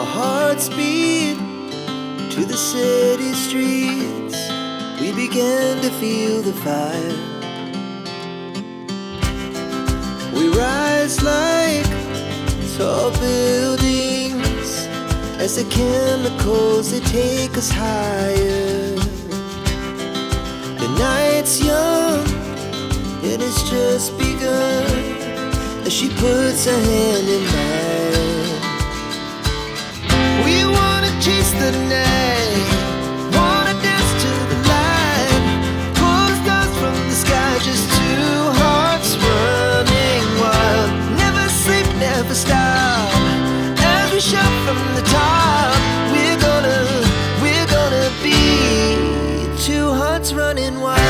our hearts beat to the city streets. We began to feel the fire. We rise like tall buildings as the chemicals, they take us higher. The night's young, it has just begun as she puts her hand in mine. We wanna chase the night, wanna dance to the light, pull the stars from the sky, just two hearts running wild. Never sleep, never stop, as we shout from the top. We're gonna be two hearts running wild.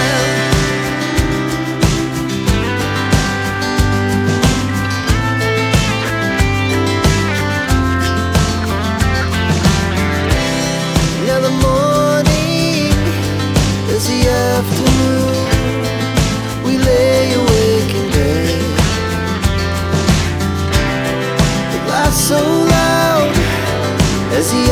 Now the morning is the afternoon. We lay awake in bed. The laughs so loud as the